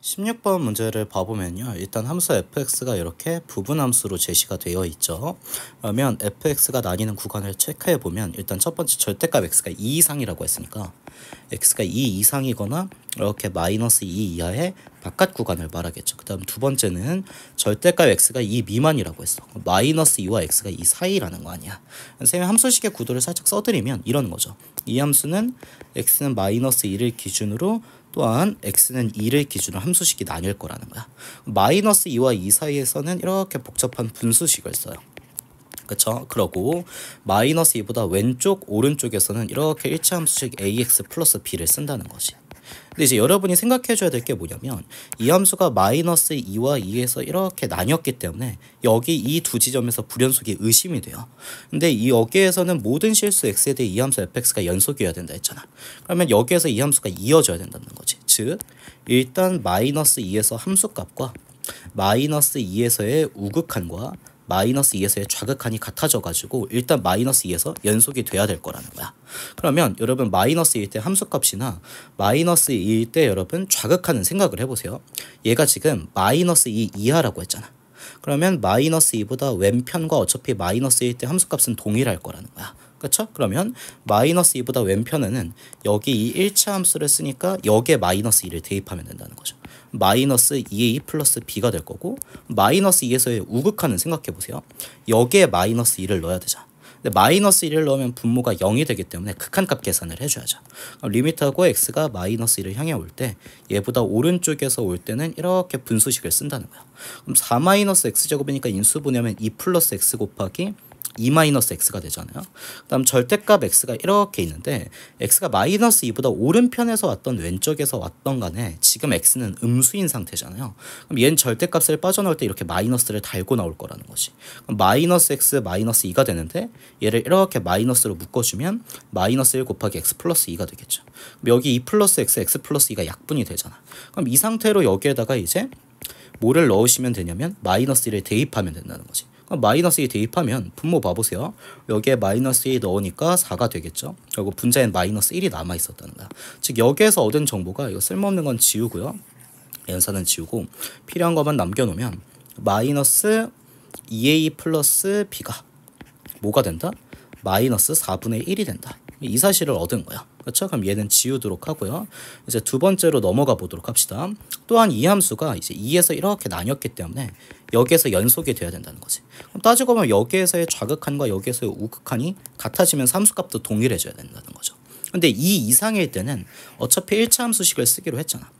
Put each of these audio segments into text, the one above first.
16번 문제를 봐보면요. 일단 함수 fx가 이렇게 부분함수로 제시가 되어 있죠. 그러면 fx가 나뉘는 구간을 체크해보면 일단 첫 번째 절대값 x가 2 이상이라고 했으니까 x가 2 이상이거나 이렇게 마이너스 2 이하의 바깥 구간을 말하겠죠. 그 다음 두 번째는 절대값 x가 2 미만이라고 했어. 마이너스 2와 x가 2 사이라는 거 아니야. 선생님이 함수식의 구도를 살짝 써드리면 이러는 거죠. 이 함수는 x는 마이너스 2를 기준으로 또한 x는 2를 기준으로 함수식이 나뉠 거라는 거야. 마이너스 2와 2 사이에서는 이렇게 복잡한 분수식을 써요. 그쵸? 그러고 마이너스 2보다 왼쪽 오른쪽에서는 이렇게 일차 함수식 ax 플러스 b를 쓴다는 거지. 근데 이제 여러분이 생각해 줘야 될 게 뭐냐면 이 함수가 마이너스 2와 2에서 이렇게 나뉘었기 때문에 여기 이 두 지점에서 불연속이 의심이 돼요. 근데 이 여기에서는 모든 실수 x에 대해 이 함수 fx가 연속이어야 된다 했잖아. 그러면 여기에서 이 함수가 이어져야 된다는 거지. 즉 일단 마이너스 2에서 함수값과 마이너스 2에서의 우극한과 마이너스 2에서의 좌극한이 같아져 가지고 일단 마이너스 2에서 연속이 돼야 될 거라는 거야. 그러면 여러분 마이너스 2일 때 함수값이나 마이너스 2일 때 여러분 좌극한은 생각을 해보세요. 얘가 지금 마이너스 2 이하라고 했잖아. 그러면 마이너스 2보다 왼편과 어차피 마이너스 1일 때 함수값은 동일할 거라는 거야. 그렇죠? 그러면 마이너스 2보다 왼편에는 여기 이 1차 함수를 쓰니까 여기에 마이너스 2를 대입하면 된다는 거죠. 마이너스 2a 플러스 b가 될 거고 마이너스 2에서의 우극한은 생각해보세요. 여기에 마이너스 2를 넣어야 되잖아. 근데 마이너스 1을 넣으면 분모가 0이 되기 때문에 극한값 계산을 해줘야죠. 리미트하고 x가 마이너스 1을 향해 올 때 얘보다 오른쪽에서 올 때는 이렇게 분수식을 쓴다는 거야. 그럼 4 마이너스 x제곱이니까 인수분해하면 2 플러스 x 곱하기 2 마이너스 x가 되잖아요. 그 다음 절대값 x가 이렇게 있는데 x가 마이너스 2보다 오른편에서 왔던 왼쪽에서 왔던 간에 지금 x는 음수인 상태잖아요. 그럼 얘는 절대값을 빠져나올 때 이렇게 마이너스를 달고 나올 거라는 거지. 그럼 마이너스 x 마이너스 2가 되는데 얘를 이렇게 마이너스로 묶어주면 마이너스 1 곱하기 x 플러스 2가 되겠죠. 그럼 여기 2 플러스 x, x 플러스 2가 약분이 되잖아. 그럼 이 상태로 여기에다가 이제 뭐를 넣으시면 되냐면 마이너스 1을 대입하면 된다는 거지. 마이너스 2 대입하면 분모 봐보세요. 여기에 마이너스 2 넣으니까 4가 되겠죠. 그리고 분자엔 마이너스 1이 남아있었다는 거야. 즉 여기에서 얻은 정보가 이거 쓸모없는 건 지우고요. 연산은 지우고 필요한 것만 남겨놓으면 마이너스 2a 플러스 b가 뭐가 된다? 마이너스 4분의 1이 된다. 이 사실을 얻은 거야. 그렇죠? 그럼 얘는 지우도록 하고요. 이제 두 번째로 넘어가 보도록 합시다. 또한 이 함수가 이제 2에서 이렇게 나뉘었기 때문에 여기에서 연속이 돼야 된다는 거지. 그럼 따지고 보면 여기에서의 좌극한과 여기에서의 우극한이 같아지면 함수값도 동일해져야 된다는 거죠. 근데 2 이상일 때는 어차피 1차 함수식을 쓰기로 했잖아.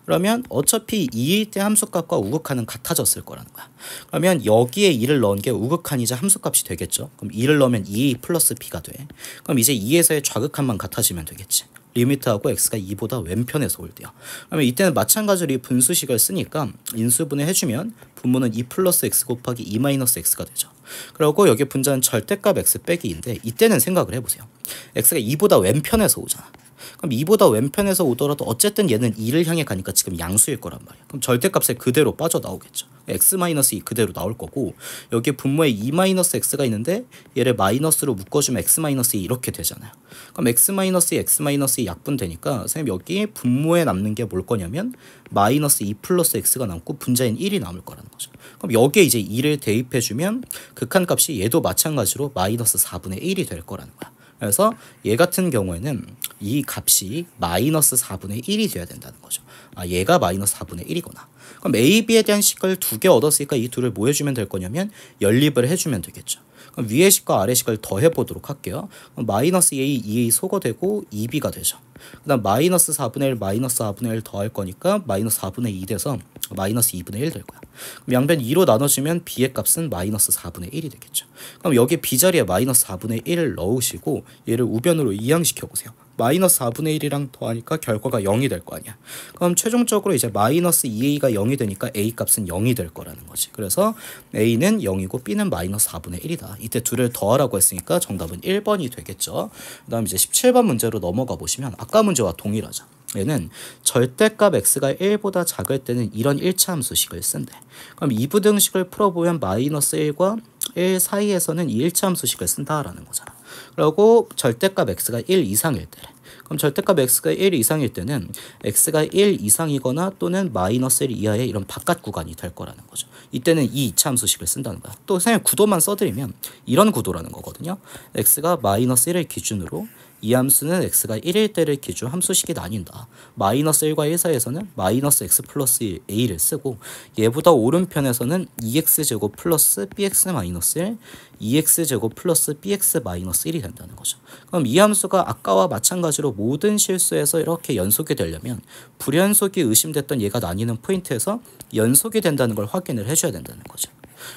그러면 어차피 2일 때 함수값과 우극한은 같아졌을 거라는 거야. 그러면 여기에 2를 넣은 게 우극한이자 함수값이 되겠죠. 그럼 2를 넣으면 2a 플러스 b가 돼. 그럼 이제 2에서의 좌극한만 같아지면 되겠지. 리미트하고 x가 2보다 왼편에서 올 때요. 그러면 이때는 마찬가지로 이 분수식을 쓰니까 인수분해 해주면 분모는 2 플러스 x 곱하기 2 마이너스 x가 되죠. 그리고 여기 분자는 절대값 x 빼기 2인데 이때는 생각을 해보세요. x가 2보다 왼편에서 오잖아. 그럼 2보다 왼편에서 오더라도 어쨌든 얘는 2를 향해 가니까 지금 양수일 거란 말이야. 그럼 절대값에 그대로 빠져나오겠죠. x-2 그대로 나올 거고 여기 분모에 2-x가 있는데 얘를 마이너스로 묶어주면 x-2 이렇게 되잖아요. 그럼 x-2, x-2 약분되니까 선생님 여기 분모에 남는 게 뭘 거냐면 마이너스 2 플러스 x가 남고 분자인 1이 남을 거라는 거죠. 그럼 여기에 이제 2를 대입해주면 극한값이 얘도 마찬가지로 마이너스 4분의 1이 될 거라는 거야. 그래서 얘 같은 경우에는 이 값이 마이너스 4분의 1이 돼야 된다는 거죠. 아, 얘가 마이너스 4분의 1이구나. 그럼 a, b에 대한 식을 두 개 얻었으니까 이 둘을 뭐 해주면 될 거냐면 연립을 해주면 되겠죠. 그럼 위의 식과 아래 식을 더해보도록 할게요. 그럼 마이너스 a, 2a 소거되고 2b가 되죠. 그 다음 마이너스 4분의 1, 마이너스 4분의 1 더할 거니까 마이너스 4분의 2 돼서 마이너스 2분의 1 될 거야. 그럼 양변 2로 나눠주면 b의 값은 마이너스 4분의 1이 되겠죠. 그럼 여기 b 자리에 마이너스 4분의 1을 넣으시고 얘를 우변으로 이항시켜 보세요. 마이너스 4분의 1이랑 더하니까 결과가 0이 될 거 아니야. 그럼 최종적으로 이제 마이너스 2a가 0이 되니까 a 값은 0이 될 거라는 거지. 그래서 a는 0이고 b는 마이너스 4분의 1이다. 이때 둘을 더하라고 했으니까 정답은 1번이 되겠죠. 그 다음 이제 17번 문제로 넘어가 보시면 아까 문제와 동일하죠. 얘는 절대값 x가 1보다 작을 때는 이런 1차 함수식을 쓴대. 그럼 이 부등식을 풀어보면 마이너스 1과 1 사이에서는 이 1차 함수식을 쓴다라는 거잖아. 그리고 절대값 x가 1 이상일 때 그럼 절대값 x가 1 이상일 때는 x가 1 이상이거나 또는 마이너스 1 이하의 이런 바깥 구간이 될 거라는 거죠. 이때는 이 이차함수식을 쓴다는 거야. 또 그냥 구도만 써드리면 이런 구도라는 거거든요. x가 마이너스 1을 기준으로 이 함수는 x가 1일 때를 기준 함수식이 나뉜다. 마이너스 1과 1 사이에서는 마이너스 x 플러스 a를 쓰고 얘보다 오른편에서는 2x제곱 플러스 bx 마이너스 1, 2x제곱 플러스 bx 마이너스 1이 된다는 거죠. 그럼 이 함수가 아까와 마찬가지로 모든 실수에서 이렇게 연속이 되려면 불연속이 의심됐던 얘가 나뉘는 포인트에서 연속이 된다는 걸 확인을 해줘야 된다는 거죠.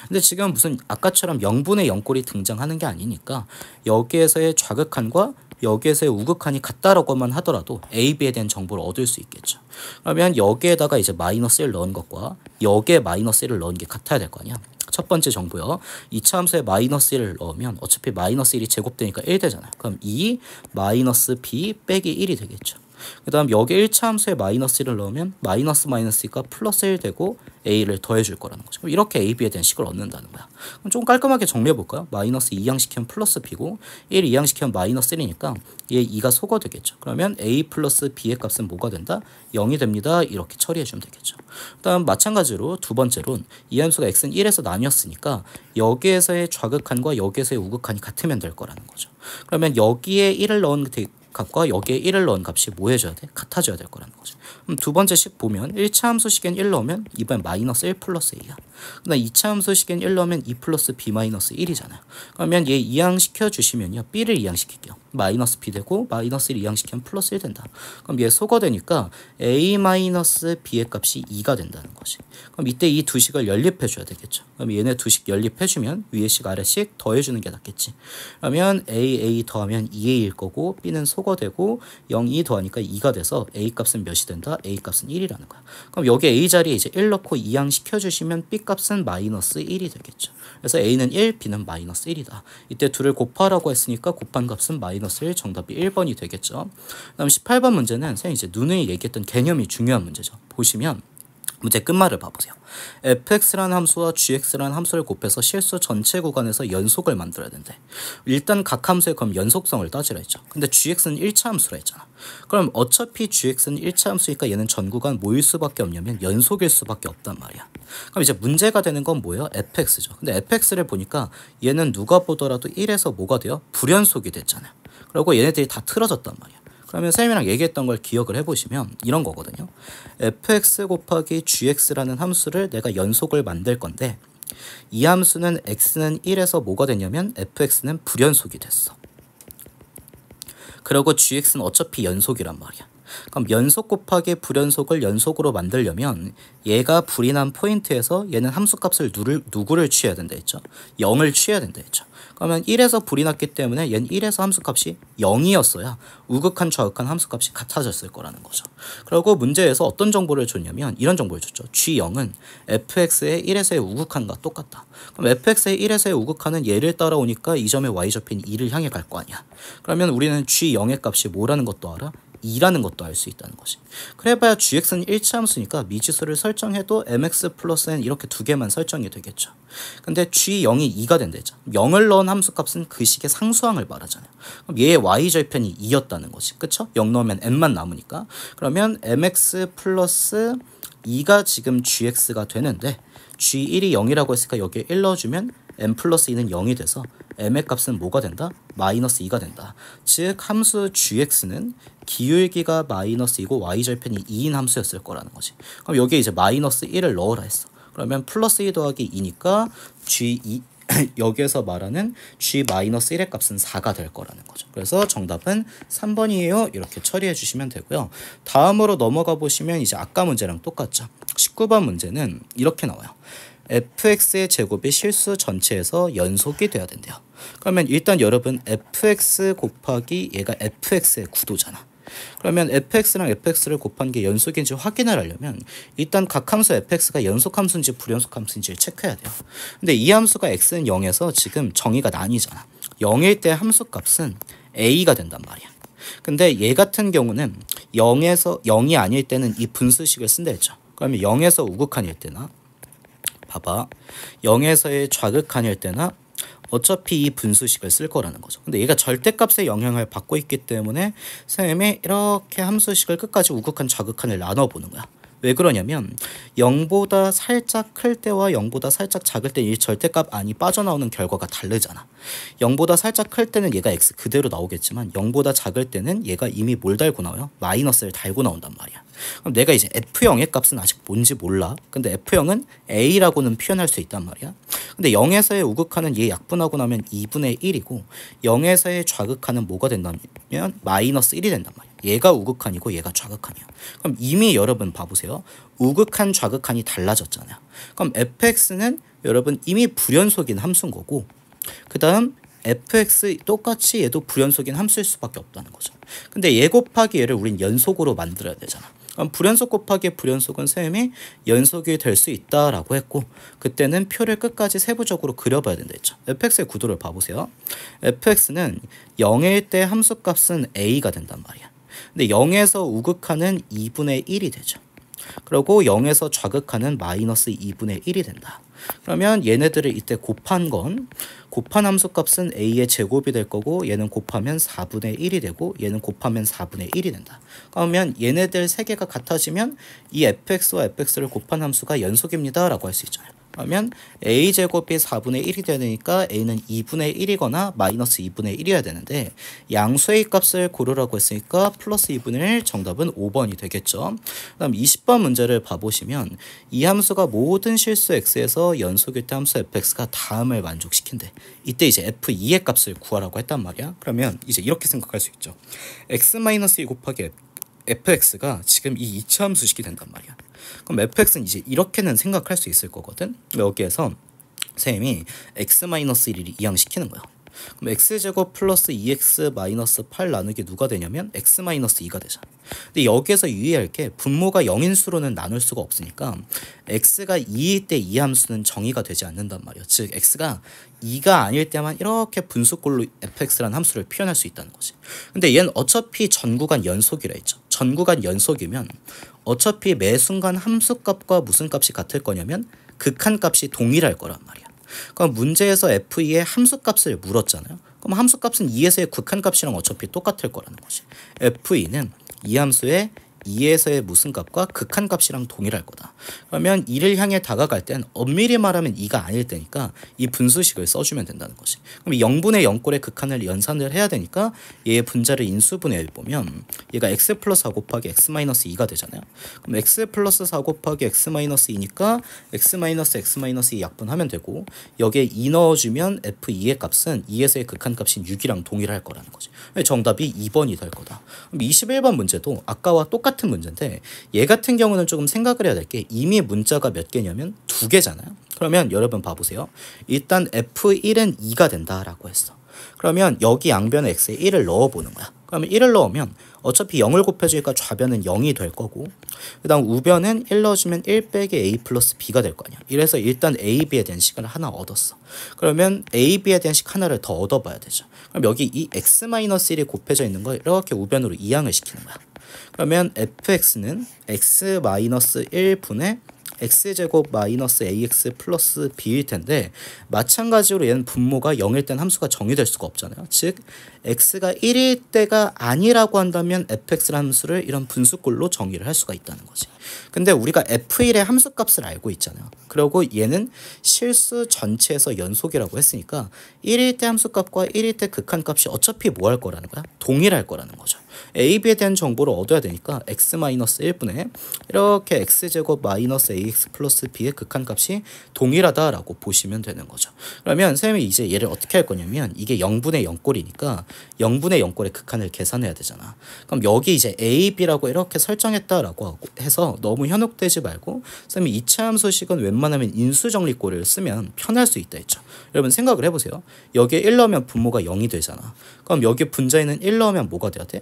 근데 지금 무슨 아까처럼 0분의 0꼴이 등장하는 게 아니니까 여기에서의 좌극한과 여기에서의 우극한이 같다라고만 하더라도 A, B에 대한 정보를 얻을 수 있겠죠. 그러면 여기에다가 이제 마이너스 1 넣은 것과 여기에 마이너스 1을 넣은 게 같아야 될 거 아니야. 첫 번째 정보요. 2차 함수에 마이너스 1을 넣으면 어차피 마이너스 1이 제곱되니까 1 되잖아요. 그럼 2 마이너스 B 빼기 1이 되겠죠. 그 다음 여기 1차 함수에 마이너스 1을 넣으면 마이너스 마이너스가 플러스 1 되고 A를 더해줄 거라는 거죠. 그럼 이렇게 A, B에 대한 식을 얻는다는 거야. 그럼 좀 깔끔하게 정리해볼까요? 마이너스 2양시키면 플러스 B고 1 2양시키면 마이너스 1이니까 얘 2가 소거 되겠죠. 그러면 A 플러스 B의 값은 뭐가 된다? 0이 됩니다. 이렇게 처리해주면 되겠죠. 그 다음 마찬가지로 두 번째로는 이 함수가 x는 1에서 나뉘었으니까 여기에서의 좌극한과 여기에서의 우극한이 같으면 될 거라는 거죠. 그러면 여기에 1을 넣은 값과 여기에 1을 넣은 값이 뭐 해줘야 돼? 같아져야 될 거라는 거죠. 그럼 두 번째 식 보면 1차 함수식엔 1 넣으면 이번엔 마이너스 1 플러스 A야. 그다음 2차 함수식엔 1 넣으면 2 플러스 B 마이너스 1이잖아요. 그러면 얘 이항시켜 주시면요. B를 이항시킬게요. 마이너스 B 되고 마이너스 1 이항시키면 플러스 1 된다. 그럼 얘 소거되니까 A 마이너스 B의 값이 2가 된다는 거지. 그럼 이때 이 두 식을 연립해 줘야 되겠죠. 그럼 얘네 두 식 연립해 주면 위에 식 아래 식 더해 주는 게 낫겠지. 그러면 A 더하면 2A일 거고 B는 소거되고 0, 2 더하니까 2가 돼서 A 값은 몇이 된다? A 값은 1이라는 거야. 그럼 여기 A 자리에 이제 1 넣고 이항시켜 주시면 B 값은 마이너스 1이 되겠죠. 그래서 A는 1, B는 마이너스 1이다. 이때 둘을 곱하라고 했으니까 곱한 값은 마이너스 1, 정답이 1번이 되겠죠. 그다음 18번 문제는 선생님 이제 누누이 얘기했던 개념이 중요한 문제죠. 보시면 문제 끝말을 봐보세요. fx라는 함수와 gx라는 함수를 곱해서 실수 전체 구간에서 연속을 만들어야 된대. 일단 각 함수의 그럼 연속성을 따지라 했죠. 근데 gx는 1차 함수라 했잖아. 그럼 어차피 gx는 1차 함수니까 얘는 전 구간 뭐일 수밖에 없냐면 연속일 수밖에 없단 말이야. 그럼 이제 문제가 되는 건 뭐예요? fx죠. 근데 fx를 보니까 얘는 누가 보더라도 1에서 뭐가 돼요? 불연속이 됐잖아요. 그리고 얘네들이 다 틀어졌단 말이야. 그러면 쌤이랑 얘기했던 걸 기억을 해보시면 이런 거거든요. fx 곱하기 gx라는 함수를 내가 연속을 만들 건데 이 함수는 x는 1에서 뭐가 됐냐면 fx는 불연속이 됐어. 그리고 gx는 어차피 연속이란 말이야. 그럼 연속 곱하기 불연속을 연속으로 만들려면 얘가 불이 난 포인트에서 얘는 함수값을 누구를 취해야 된다 했죠? 0을 취해야 된다 했죠. 그러면 1에서 불이 났기 때문에 얘는 1에서 함수값이 0이었어야 우극한 좌극한 함수값이 같아졌을 거라는 거죠. 그리고 문제에서 어떤 정보를 줬냐면 이런 정보를 줬죠. G0은 fx의 1에서의 우극한과 똑같다. 그럼 fx의 1에서의 우극한은 얘를 따라오니까 이 점의 y좌표인 2를 향해 갈 거 아니야. 그러면 우리는 G0의 값이 뭐라는 것도 알아? 2라는 것도 알 수 있다는 거지. 그래봐야 gx는 1차 함수니까 미지수를 설정해도 mx 플러스 n 이렇게 두 개만 설정이 되겠죠. 근데 g0이 2가 된대죠. 0을 넣은 함수값은 그 식의 상수항을 말하잖아요. 그럼 얘의 y절편이 2였다는 거지. 그쵸? 0 넣으면 n만 남으니까. 그러면 mx 플러스 2가 지금 gx가 되는데 g1이 0이라고 했으니까 여기에 1 넣어주면 n 플러스 2는 0이 돼서 m의 값은 뭐가 된다? 마이너스 2가 된다. 즉 함수 gx는 기울기가 마이너스 2고 y절편이 2인 함수였을 거라는 거지. 그럼 여기에 이제 마이너스 1을 넣으라 했어. 그러면 플러스 2 더하기 2니까 g2 여기에서 말하는 g-1의 값은 4가 될 거라는 거죠. 그래서 정답은 3번이에요. 이렇게 처리해 주시면 되고요. 다음으로 넘어가 보시면 이제 아까 문제랑 똑같죠. 19번 문제는 이렇게 나와요. fx의 제곱이 실수 전체에서 연속이 돼야 된대요. 그러면 일단 여러분 fx 곱하기 얘가 fx의 구도잖아. 그러면 fx랑 fx를 곱한 게 연속인지 확인을 하려면 일단 각 함수 fx가 연속 함수인지 불연속 함수인지를 체크해야 돼요. 근데 이 함수가 x는 0에서 지금 정의가 나뉘잖아. 0일 때 함수값은 a가 된단 말이야. 근데 얘 같은 경우는 0이 아닐 때는 이 분수식을 쓴다 했죠. 그러면 0에서 우극한일 때나 봐봐 0에서의 좌극한일 때나 어차피 이 분수식을 쓸 거라는 거죠. 근데 얘가 절대값의 영향을 받고 있기 때문에 쌤이 이렇게 함수식을 끝까지 우극한 좌극한을 나눠보는 거야. 왜 그러냐면 0보다 살짝 클 때와 0보다 살짝 작을 때 이 절대값 안이 빠져나오는 결과가 다르잖아. 0보다 살짝 클 때는 얘가 x 그대로 나오겠지만 0보다 작을 때는 얘가 이미 뭘 달고 나와요? 마이너스를 달고 나온단 말이야. 그럼 내가 이제 f0의 값은 아직 뭔지 몰라. 근데 f0은 a라고는 표현할 수 있단 말이야. 근데 0에서의 우극하는 얘 약분하고 나면 2분의 1이고 0에서의 좌극하는 뭐가 된다면 마이너스 1이 된단 말이야. 얘가 우극한이고 얘가 좌극한이야. 그럼 이미 여러분 봐보세요. 우극한 좌극한이 달라졌잖아요. 그럼 fx는 여러분 이미 불연속인 함수인 거고 그 다음 fx 똑같이 얘도 불연속인 함수일 수밖에 없다는 거죠. 근데 얘 곱하기 얘를 우린 연속으로 만들어야 되잖아. 그럼 불연속 곱하기 불연속은 쌤이 연속이 될 수 있다라고 했고 그때는 표를 끝까지 세부적으로 그려봐야 된다 했죠. fx의 구도를 봐보세요. fx는 0일 때 함수값은 a가 된단 말이야. 근데 0에서 우극하는 2분의 1이 되죠. 그리고 0에서 좌극하는 마이너스 2분의 1이 된다. 그러면 얘네들을 이때 곱한 함수값은 a의 제곱이 될 거고 얘는 곱하면 4분의 1이 되고 얘는 곱하면 4분의 1이 된다. 그러면 얘네들 세 개가 같아지면 이 fx와 fx를 곱한 함수가 연속입니다 라고 할 수 있잖아요. 그러면 a제곱이 4분의 1이 되니까 a는 2분의 1이거나 마이너스 2분의 1이어야 되는데 양수의 값을 고르라고 했으니까 플러스 2분의 1 정답은 5번이 되겠죠. 그다음 20번 문제를 봐보시면 이 함수가 모든 실수 x에서 연속일 때 함수 fx가 다음을 만족시킨대. 이때 이제 f2의 값을 구하라고 했단 말이야. 그러면 이제 이렇게 생각할 수 있죠. x-2 곱하기 fx가 지금 이 이차함수식이 된단 말이야. 그럼 fx는 이제 이렇게는 생각할 수 있을 거거든. 여기에서 쌤이 x-1을 이항시키는 거야. 그럼 x제곱 플러스 2x 마이너스 8 나누기 누가 되냐면 x-2가 되잖아. 근데 여기에서 유의할 게 분모가 0인 수로는 나눌 수가 없으니까 x가 2일 때 이 함수는 정의가 되지 않는단 말이야. 즉 x가 2가 아닐 때만 이렇게 분수꼴로 fx라는 함수를 표현할 수 있다는 거지. 근데 얘는 어차피 전구간 연속이라 했죠. 전구간 연속이면 어차피 매 순간 함수값과 무슨 값이 같을 거냐면 극한값이 동일할 거란 말이야. 그럼 문제에서 f2의 함수값을 물었잖아요. 그럼 함수값은 2에서의 극한값이랑 어차피 똑같을 거라는 거지. f2는 이 함수의 2에서의 무슨 값과 극한값이랑 동일할 거다. 그러면 2를 향해 다가갈 땐 엄밀히 말하면 2가 아닐 때니까 이 분수식을 써주면 된다는 거지. 그럼 0분의 0꼴의 극한을 연산을 해야 되니까 얘의 분자를 인수분해해 보면 얘가 x 플러스 4 곱하기 x 마이너스 2가 되잖아요. 그럼 x 플러스 4 곱하기 x 마이너스 2니까 x 마이너스 x 마이너스 2 약분하면 되고 여기에 2 넣어주면 f2의 값은 2에서의 극한값인 6이랑 동일할 거라는 거지. 정답이 2번이 될 거다. 그럼 21번 문제도 아까와 똑같은 문제인데 얘 같은 경우는 조금 생각을 해야 될 게 이미 문자가 몇 개냐면 2개잖아요. 그러면 여러분 봐보세요. 일단 f1은 2가 된다라고 했어. 그러면 여기 양변에 x에 1을 넣어보는 거야. 그러면 1을 넣으면 어차피 0을 곱해주니까 좌변은 0이 될 거고 그 다음 우변은 1 넣어주면 1 빼기 a 플러스 b가 될 거 아니야. 이래서 일단 a, b에 대한 식을 하나 얻었어. 그러면 a, b에 대한 식 하나를 더 얻어봐야 되죠. 그럼 여기 이 x-1이 곱해져 있는 걸 이렇게 우변으로 이항을 시키는 거야. 그러면 fx는 x-1분의 x제곱 마이너스 ax 플러스 b일 텐데 마찬가지로 얘는 분모가 0일 땐 함수가 정의될 수가 없잖아요. 즉 x가 1일 때가 아니라고 한다면 fx라는 함수를 이런 분수꼴로 정의를 할 수가 있다는 거지. 근데 우리가 f1의 함수값을 알고 있잖아요. 그리고 얘는 실수 전체에서 연속이라고 했으니까 1일 때 함수값과 1일 때 극한값이 어차피 뭐 할 거라는 거야? 동일할 거라는 거죠. a, b에 대한 정보를 얻어야 되니까 x-1분의 이렇게 x제곱 마이너스 ax 플러스 b의 극한값이 동일하다라고 보시면 되는 거죠. 그러면 선생님이 이제 얘를 어떻게 할 거냐면 이게 0분의 0꼴이니까 0분의 0꼴의 극한을 계산해야 되잖아. 그럼 여기 이제 a, b라고 이렇게 설정했다라고 해서 너무 현혹되지 말고 선생님이 2차 함수식은 웬만하면 인수정리꼴을 쓰면 편할 수 있다 했죠. 여러분 생각을 해보세요. 여기에 1 넣으면 분모가 0이 되잖아. 그럼 여기 분자에는 1 넣으면 뭐가 돼야 돼?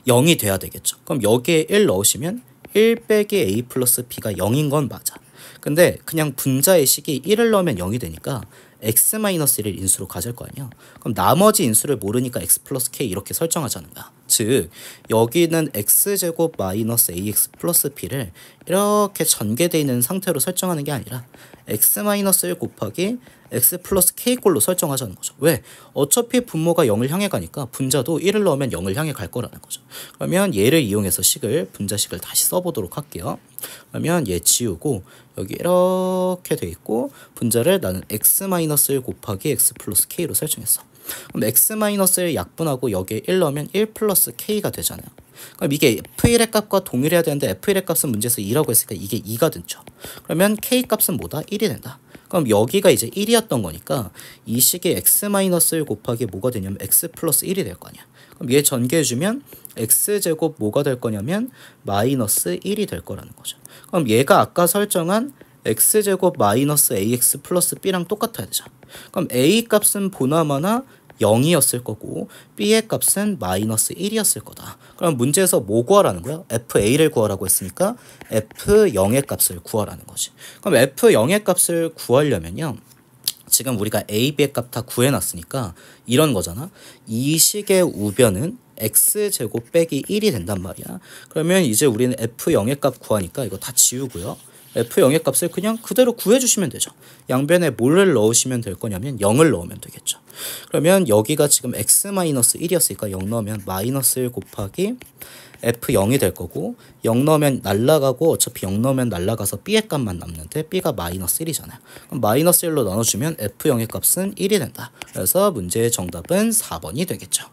0이 돼야 되겠죠. 그럼 여기에 1 넣으시면 1 빼기 a 플러스 b가 0인 건 맞아. 근데 그냥 분자의 식이 1을 넣으면 0이 되니까 x-1을 인수로 가질 거 아니야. 그럼 나머지 인수를 모르니까 x 플러스 k 이렇게 설정하자는 거야. 즉 여기는 x제곱 마이너스 ax 플러스 b를 이렇게 전개되어 있는 상태로 설정하는 게 아니라 x 마이너스 1 곱하기 x 플러스 k꼴로 설정하자는 거죠. 왜? 어차피 분모가 0을 향해 가니까 분자도 1을 넣으면 0을 향해 갈 거라는 거죠. 그러면 얘를 이용해서 분자식을 다시 써보도록 할게요. 그러면 얘 지우고 여기 이렇게 돼 있고 분자를 나는 x 마이너스 1 곱하기 x 플러스 k로 설정했어. 그럼 x-1을 약분하고 여기에 1 넣으면 1 플러스 k가 되잖아요. 그럼 이게 f1의 값과 동일해야 되는데 f1의 값은 문제에서 2라고 했으니까 이게 2가 됐죠. 그러면 k 값은 뭐다? 1이 된다. 그럼 여기가 이제 1이었던 거니까 이 식이 x-1 곱하기 뭐가 되냐면 x 플러스 1이 될 거 아니야. 그럼 얘 전개해주면 x제곱 뭐가 될 거냐면 마이너스 1이 될 거라는 거죠. 그럼 얘가 아까 설정한 x제곱 마이너스 ax 플러스 b랑 똑같아야 되죠. 그럼 a 값은 보나마나 0이었을 거고 b의 값은 마이너스 1이었을 거다. 그럼 문제에서 뭐 구하라는 거야? fa를 구하라고 했으니까 f0의 값을 구하라는 거지. 그럼 f0의 값을 구하려면요, 지금 우리가 a, b의 값 다 구해놨으니까 이런 거잖아. 이 식의 우변은 x제곱 빼기 1이 된단 말이야. 그러면 이제 우리는 f0의 값 구하니까 이거 다 지우고요, f0의 값을 그냥 그대로 구해주시면 되죠. 양변에 뭐를 넣으시면 될 거냐면 0을 넣으면 되겠죠. 그러면 여기가 지금 x-1이었으니까 0 넣으면 마이너스 1 곱하기 f0이 될 거고 0 넣으면 날라가고 어차피 0 넣으면 날라가서 b의 값만 남는데 b가 마이너스 1이잖아요. 그럼 마이너스 1로 나눠주면 f0의 값은 1이 된다. 그래서 문제의 정답은 4번이 되겠죠.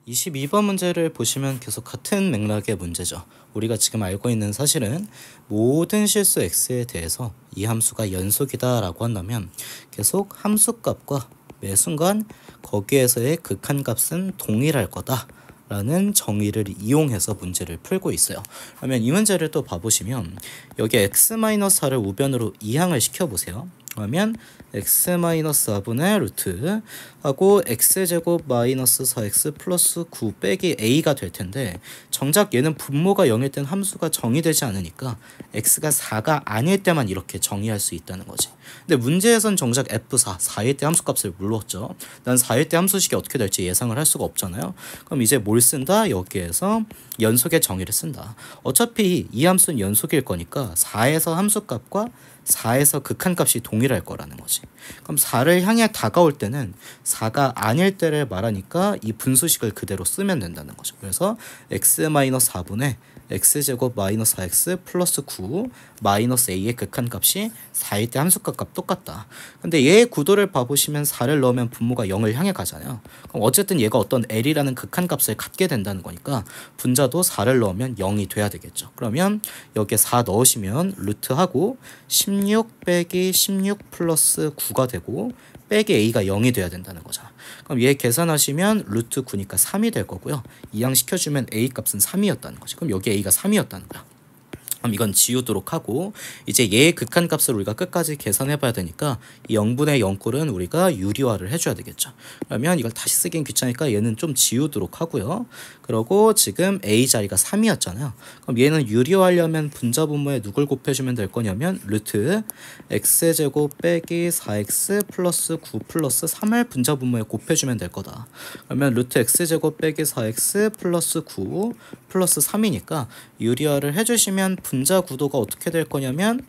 22번 문제를 보시면 계속 같은 맥락의 문제죠. 우리가 지금 알고 있는 사실은 모든 실수 x에 대해서 이 함수가 연속이다 라고 한다면 계속 함수값과 매 순간 거기에서의 극한값은 동일할 거다 라는 정의를 이용해서 문제를 풀고 있어요. 그러면 이 문제를 또 봐보시면 여기 x-4를 우변으로 이항을 시켜보세요. 그러면 x-4분의 루트 하고 x제곱 마이너스 4x 플러스 9 빼기 a가 될 텐데 정작 얘는 분모가 0일 땐 함수가 정의되지 않으니까 x가 4가 아닐 때만 이렇게 정의할 수 있다는 거지. 근데 문제에선 정작 f4, 4일 때 함수값을 물었죠. 난 4일 때 함수식이 어떻게 될지 예상을 할 수가 없잖아요. 그럼 이제 뭘 쓴다? 여기에서 연속의 정의를 쓴다. 어차피 이 함수는 연속일 거니까 4에서 함수값과 4에서 극한값이 동일할 거라는 거지. 그럼 4를 향해 다가올 때는 4가 아닐 때를 말하니까 이 분수식을 그대로 쓰면 된다는 거죠. 그래서 x-4분의 x제곱 마이너스 4x 플러스 9 마이너스 a의 극한값이 4일 때 함수값 똑같다. 근데 얘의 구도를 봐보시면 4를 넣으면 분모가 0을 향해 가잖아요. 그럼 어쨌든 얘가 어떤 l이라는 극한값을 갖게 된다는 거니까 분자도 4를 넣으면 0이 돼야 되겠죠. 그러면 여기에 4 넣으시면 루트하고 16 빼기 16 플러스 9가 되고 빼기 a가 0이 돼야 된다는 거잖아. 그럼 얘 계산하시면 루트 9니까 3이 될 거고요. 이항시켜주면 a 값은 3이었다는 거지. 그럼 여기 a가 3이었다는 거야. 그럼 이건 지우도록 하고 이제 얘의 극한값을 우리가 끝까지 계산해 봐야 되니까 이 0분의 0꼴은 우리가 유리화를 해줘야 되겠죠. 그러면 이걸 다시 쓰긴 귀찮으니까 얘는 좀 지우도록 하고요. 그러고 지금 a 자리가 3이었잖아요. 그럼 얘는 유리화하려면 분자분모에 누굴 곱해주면 될 거냐면 루트 x제곱 빼기 4x 플러스 9 플러스 3을 분자분모에 곱해주면 될 거다. 그러면 루트 x제곱 빼기 4x 플러스 9 플러스 3이니까 유리화를 해주시면 분자 구도가 어떻게 될 거냐면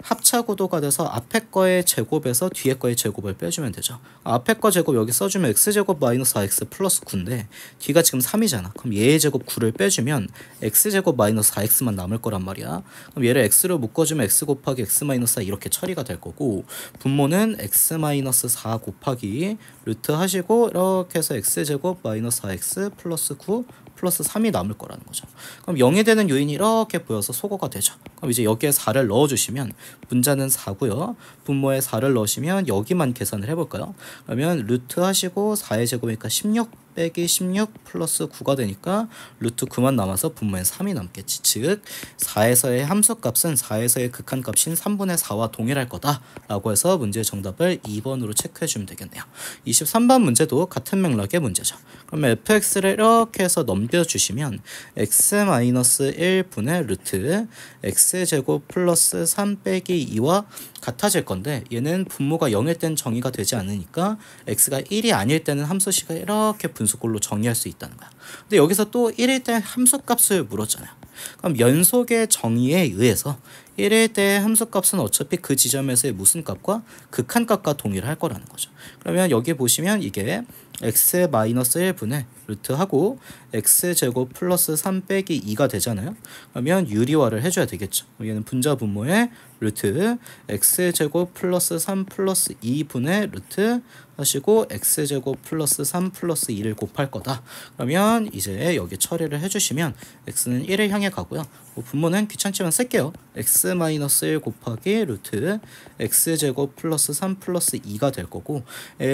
합차 구도가 돼서 앞에 거의 제곱에서 뒤에 거의 제곱을 빼주면 되죠. 앞에 거 제곱 여기 써주면 x제곱 마이너스 4x 플러스 9인데 뒤가 지금 3이잖아. 그럼 얘의 제곱 9를 빼주면 x제곱 마이너스 4x만 남을 거란 말이야. 그럼 얘를 x로 묶어주면 x 곱하기 x 마이너스 4 이렇게 처리가 될 거고 분모는 x 마이너스 4 곱하기 루트 하시고 이렇게 해서 x제곱 마이너스 4x 플러스 9 플러스 3이 남을 거라는 거죠. 그럼 0이 되는 요인이 이렇게 보여서 소거가 되죠. 그럼 이제 여기에 4를 넣어주시면 분자는 4고요. 분모에 4를 넣으시면 여기만 계산을 해볼까요? 그러면 루트 하시고 4의 제곱이니까 16 빼기 16 플러스 9가 되니까 루트 9만 남아서 분모에 3이 남겠지. 즉 4에서의 함수값은 4에서의 극한값인 3분의 4와 동일할 거다 라고 해서 문제의 정답을 2번으로 체크해 주면 되겠네요. 23번 문제도 같은 맥락의 문제죠. 그러면 fx를 이렇게 해서 넘겨주시면 x-1분의 루트 x제곱 플러스 3 빼기 2와 같아질 건데 얘는 분모가 0일 땐 정의가 되지 않으니까 x가 1이 아닐 때는 함수식을 이렇게 분수꼴로 정의할 수 있다는 거야. 근데 여기서 또 1일 때 함수값을 물었잖아요. 그럼 연속의 정의에 의해서 1일 때 함수값은 어차피 그 지점에서의 무슨 값과 극한값과 동일할 거라는 거죠. 그러면 여기 보시면 이게 x-1분의 루트하고 x제곱 플러스 3 빼기 2가 되잖아요. 그러면 유리화를 해줘야 되겠죠. 얘는 분자 분모의 루트 x제곱 플러스 3 플러스 2분의 루트 하시고 x제곱 플러스 3 플러스 2를 곱할 거다. 그러면 이제 여기 처리를 해주시면 x는 1을 향해 가고요. 분모는 귀찮지만 쓸게요. x-1 곱하기 루트 x제곱 플러스 3 플러스 2가 될 거고,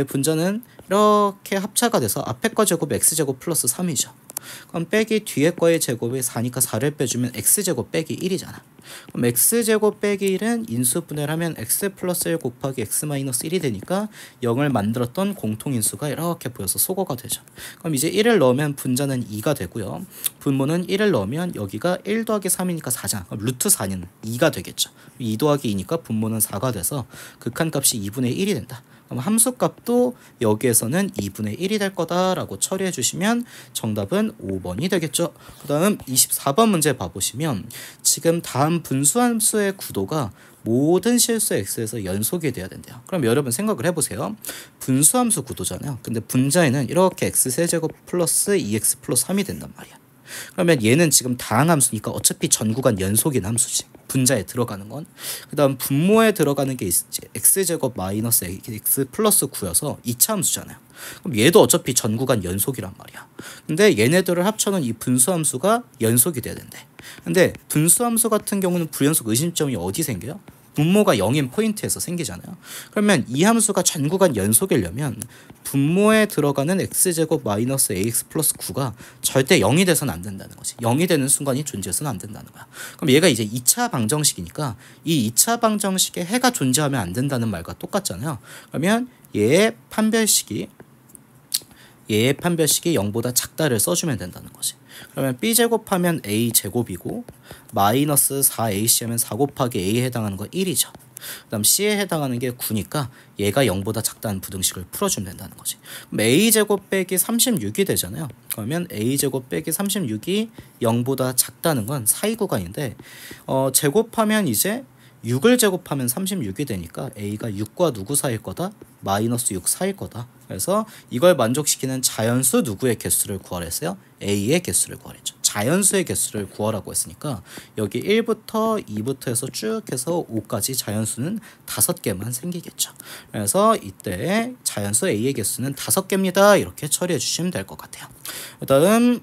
분자는 이렇게 합차가 돼서 앞에 거 제곱이 x제곱 플러스 3이죠. 그럼 빼기 뒤에 거의 제곱이 4니까 4를 빼주면 x제곱 빼기 1이잖아. 그럼 x제곱 빼기 1은 인수분해를 하면 x 플러스 1 곱하기 x 마이너스 1이 되니까 0을 만들었던 공통인수가 이렇게 보여서 소거가 되죠. 그럼 이제 1을 넣으면 분자는 2가 되고요. 분모는 1을 넣으면 여기가 1 더하기 3이니까 4잖아. 그럼 루트 4는 2가 되겠죠. 2 더하기 2니까 분모는 4가 돼서 극한값이 2분의 1이 된다. 그럼 함수값도 여기에서는 2분의 1이 될 거다라고 처리해 주시면 정답은 5번이 되겠죠. 그 다음 24번 문제 봐보시면 지금 다음 분수함수의 구도가 모든 실수 x에서 연속이 돼야 된대요. 그럼 여러분 생각을 해보세요. 분수함수 구도잖아요. 근데 분자에는 이렇게 x세제곱 플러스 2x 플러스 3이 된단 말이야. 그러면 얘는 지금 다항함수니까 어차피 전 구간 연속인 함수지. 분자에 들어가는 건. 그 다음 분모에 들어가는 게 있지. x제곱 마이너스 x 플러스 9여서 2차 함수잖아요. 그럼 얘도 어차피 전 구간 연속이란 말이야. 근데 얘네들을 합쳐놓은 이 분수함수가 연속이 돼야 된대. 근데 분수함수 같은 경우는 불연속 의심점이 어디 생겨요? 분모가 0인 포인트에서 생기잖아요. 그러면 이 함수가 전 구간 연속이려면 분모에 들어가는 x제곱 마이너스 ax 플러스 9가 절대 0이 돼서는 안 된다는 거지. 0이 되는 순간이 존재해서는 안 된다는 거야. 그럼 얘가 이제 2차 방정식이니까 이 2차 방정식에 해가 존재하면 안 된다는 말과 똑같잖아요. 그러면 얘의 판별식이 0보다 작다를 써주면 된다는 거지. 그러면 b제곱하면 a제곱이고 마이너스 4ac 하면 4 곱하기 a에 해당하는 거 1이죠. 그 다음 c에 해당하는 게 9니까 얘가 0보다 작다는 부등식을 풀어주면 된다는 거지. 그럼 a제곱 빼기 36이 되잖아요. 그러면 a제곱 빼기 36이 0보다 작다는 건 사이 구간인데 제곱하면 이제 6을 제곱하면 36이 되니까 a가 6과 누구 사이일 거다? 마이너스 6 사이일 거다. 그래서 이걸 만족시키는 자연수 누구의 개수를 구하랬어요? a의 개수를 구하랬죠. 자연수의 개수를 구하라고 했으니까 여기 1부터 2부터 해서 쭉 해서 5까지 자연수는 5개만 생기겠죠. 그래서 이때 자연수 a의 개수는 5개입니다. 이렇게 처리해 주시면 될 것 같아요. 그 다음